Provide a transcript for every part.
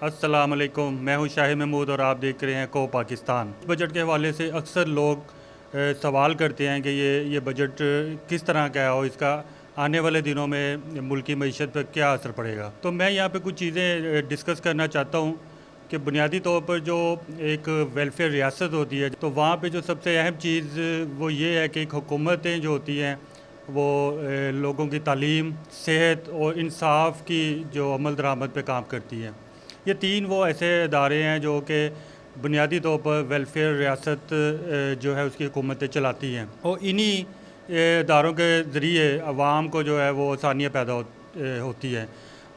السلام علیکم، میں ہوں شاہد محمود اور آپ دیکھ رہے ہیں کو پاکستان۔ بجٹ کے حوالے سے اکثر لوگ سوال کرتے ہیں کہ یہ بجٹ کس طرح کا ہے اور اس کا آنے والے دنوں میں ملکی معیشت پر کیا اثر پڑے گا۔ تو میں یہاں پہ کچھ چیزیں ڈسکس کرنا چاہتا ہوں کہ بنیادی طور پر جو ایک ویلفیئر ریاست ہوتی ہے تو وہاں پہ جو سب سے اہم چیز وہ یہ ہے کہ ایک حکومتیں جو ہوتی ہیں وہ لوگوں کی تعلیم، صحت اور انصاف کی جو عمل درآمد پہ کام کرتی ہیں۔ یہ تین وہ ایسے ادارے ہیں جو کہ بنیادی طور پر ویلفیئر ریاست جو ہے اس کی حکومتیں چلاتی ہیں، اور انہی اداروں کے ذریعے عوام کو جو ہے وہ آسانیاں پیدا ہوتی ہیں۔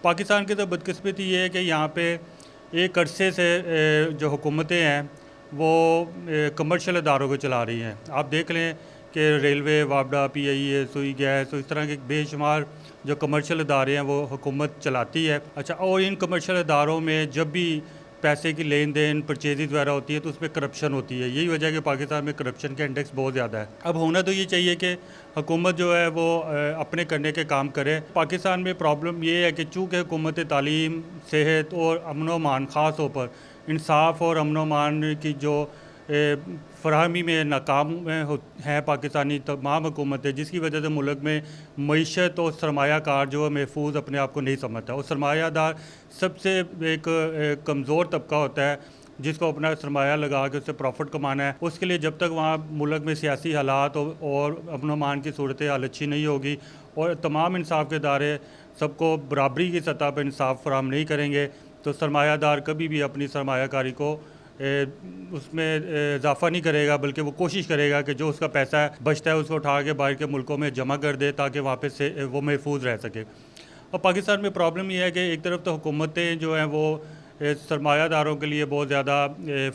پاکستان کی تو بدقسمتی یہ ہے کہ یہاں پہ ایک عرصے سے جو حکومتیں ہیں وہ کمرشل اداروں کو چلا رہی ہیں۔ آپ دیکھ لیں کہ ریلوے، وابڈا، پی آئی اے، سوئی گیس، اس طرح کے بے شمار جو کمرشل ادارے ہیں وہ حکومت چلاتی ہے۔ اچھا، اور ان کمرشل اداروں میں جب بھی پیسے کی لین دین پرچیزز وغیرہ ہوتی ہے تو اس میں کرپشن ہوتی ہے۔ یہی وجہ ہے کہ پاکستان میں کرپشن کا انڈیکس بہت زیادہ ہے۔ اب ہونا تو یہ چاہیے کہ حکومت جو ہے وہ اپنے کرنے کے کام کرے۔ پاکستان میں پرابلم یہ ہے کہ چونکہ حکومت تعلیم، صحت اور امن و امان، خاص طور پر انصاف اور امن و امان کی جو فراہمی میں ناکام ہیں پاکستانی تمام حکومتیں، جس کی وجہ سے ملک میں معیشت اور سرمایہ کار جو ہے محفوظ اپنے آپ کو نہیں سمجھتا، اور سرمایہ دار سب سے ایک کمزور طبقہ ہوتا ہے جس کو اپنا سرمایہ لگا کے اس سے پروفٹ کمانا ہے۔ اس کے لیے جب تک وہاں ملک میں سیاسی حالات اور امن و امان کی صورتحال اچھی نہیں ہوگی اور تمام انصاف کے ادارے سب کو برابری کی سطح پہ انصاف فراہم نہیں کریں گے تو سرمایہ دار کبھی بھی اپنی سرمایہ کاری کو اس میں اضافہ نہیں کرے گا، بلکہ وہ کوشش کرے گا کہ جو اس کا پیسہ ہے بچتا ہے اس کو اٹھا کے باہر کے ملکوں میں جمع کر دے تاکہ وہاں پہ سے وہ محفوظ رہ سکے۔ اور پاکستان میں پرابلم یہ ہے کہ ایک طرف تو حکومتیں جو ہیں وہ سرمایہ داروں کے لیے بہت زیادہ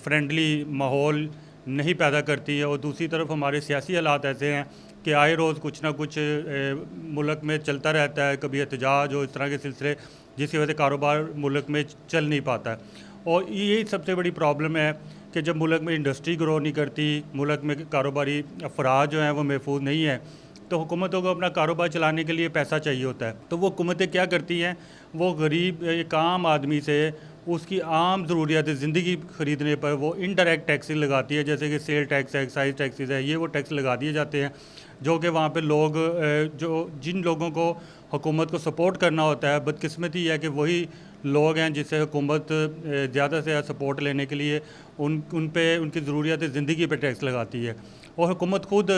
فرینڈلی ماحول نہیں پیدا کرتی ہے، اور دوسری طرف ہمارے سیاسی حالات ایسے ہیں کہ آئے روز کچھ نہ کچھ ملک میں چلتا رہتا ہے، کبھی احتجاج اور اس طرح کے سلسلے، جس کی وجہ سے کاروبار ملک میں چل نہیں پاتا ہے۔ اور یہی سب سے بڑی پرابلم ہے کہ جب ملک میں انڈسٹری گرو نہیں کرتی، ملک میں کاروباری افراد جو ہیں وہ محفوظ نہیں ہیں، تو حکومتوں کو اپنا کاروبار چلانے کے لیے پیسہ چاہیے ہوتا ہے۔ تو وہ حکومتیں کیا کرتی ہیں، وہ غریب ایک عام آدمی سے اس کی عام ضروریات زندگی خریدنے پر وہ انڈائریکٹ ٹیکس لگاتی ہے، جیسے کہ سیل ٹیکس ہے، ایکسائز ٹیکسز ہے، یہ وہ ٹیکس لگا دیے جاتے ہیں جو کہ وہاں پہ لوگ جن لوگوں کو حکومت کو سپورٹ کرنا ہوتا ہے، بدقسمتی یہ ہے کہ وہی لوگ ہیں جس سے حکومت زیادہ سے زیادہ سپورٹ لینے کے لیے ان پہ ان کی ضروریات زندگی پہ ٹیکس لگاتی ہے، اور حکومت خود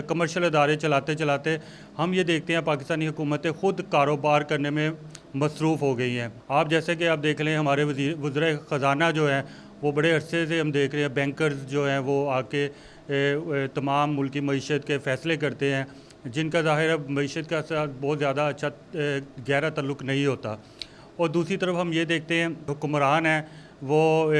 کمرشل ادارے چلاتے چلاتے ہم یہ دیکھتے ہیں پاکستانی حکومتیں خود کاروبار کرنے میں مصروف ہو گئی ہیں۔ آپ جیسے کہ آپ دیکھ لیں ہمارے وزیر خزانہ جو ہیں وہ بڑے عرصے سے ہم دیکھ رہے ہیں بینکرز جو ہیں وہ آ کے تمام ملکی معیشت کے فیصلے کرتے ہیں، جن کا ظاہر ہے معیشت کا ساتھ بہت زیادہ اچھا گہرا تعلق نہیں ہوتا۔ اور دوسری طرف ہم یہ دیکھتے ہیں حکمران ہیں وہ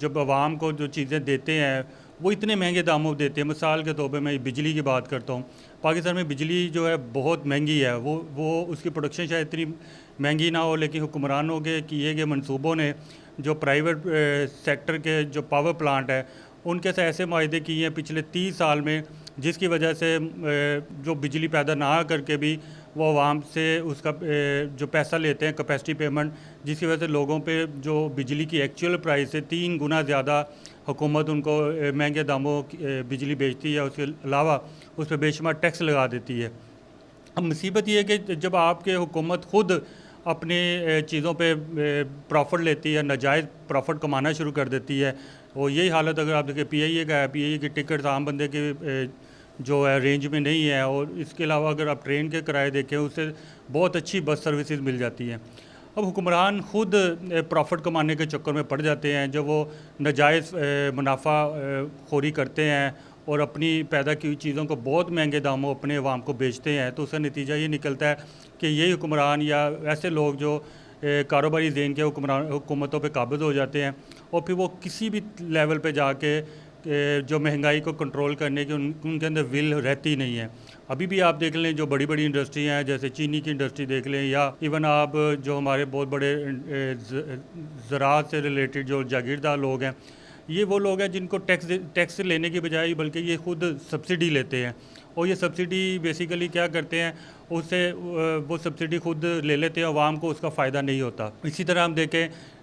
جب عوام کو جو چیزیں دیتے ہیں وہ اتنے مہنگے داموں دیتے ہیں۔ مثال کے طور پہ میں بجلی کی بات کرتا ہوں، پاکستان میں بجلی جو ہے بہت مہنگی ہے، وہ اس کی پروڈکشن شاید اتنی مہنگی نہ ہو، لیکن حکمرانوں کے کیے گئے منصوبوں نے جو پرائیویٹ سیکٹر کے جو پاور پلانٹ ہے ان کے سے ایسے معاہدے کیے ہیں پچھلے 30 سال میں، جس کی وجہ سے جو بجلی پیدا نہ کر کے بھی وہ عوام سے اس کا جو پیسہ لیتے ہیں کیپیسٹی پیمنٹ، جس کی وجہ سے لوگوں پہ جو بجلی کی ایکچوئل پرائس سے 3 گنا زیادہ حکومت ان کو مہنگے داموں بجلی بیچتی ہے، اس کے علاوہ اس پہ بے شمار ٹیکس لگا دیتی ہے۔ اب مصیبت یہ ہے کہ جب آپ کے حکومت خود اپنے چیزوں پہ پروفٹ لیتی ہے، ناجائز پروفٹ کمانا شروع کر دیتی ہے، اور یہی حالت اگر آپ دیکھیں پی آئی اے کا ہے، پی آئی اے کی ٹکٹ عام بندے کے جو ہے رینج میں نہیں ہے، اور اس کے علاوہ اگر آپ ٹرین کے کرائے دیکھیں اس سے بہت اچھی بس سروسز مل جاتی ہیں۔ اب حکمران خود پروفٹ کمانے کے چکر میں پڑ جاتے ہیں جب وہ ناجائز منافع خوری کرتے ہیں اور اپنی پیدا کی ہوئی چیزوں کو بہت مہنگے داموں اپنے عوام کو بیچتے ہیں، تو اس کا نتیجہ یہ نکلتا ہے کہ یہی حکمران یا ایسے لوگ جو کاروباری ذہن کے حکومتوں پہ قابض ہو جاتے ہیں، اور پھر وہ کسی بھی لیول پہ جا کے جو مہنگائی کو کنٹرول کرنے کی ان کے اندر ول رہتی نہیں ہے۔ ابھی بھی آپ دیکھ لیں جو بڑی بڑی انڈسٹری ہیں، جیسے چینی کی انڈسٹری دیکھ لیں، یا ایون آپ جو ہمارے بہت بڑے زراعت سے ریلیٹڈ جو جاگیردار لوگ ہیں، یہ وہ لوگ ہیں جن کو ٹیکس لینے کی بجائے بلکہ یہ خود سبسڈی لیتے ہیں، اور یہ سبسڈی بیسیکلی کیا کرتے ہیں، اس سے وہ سبسڈی خود لے لیتے ہیں، عوام کو اس کا فائدہ نہیں ہوتا۔ اسی طرح ہم دیکھیں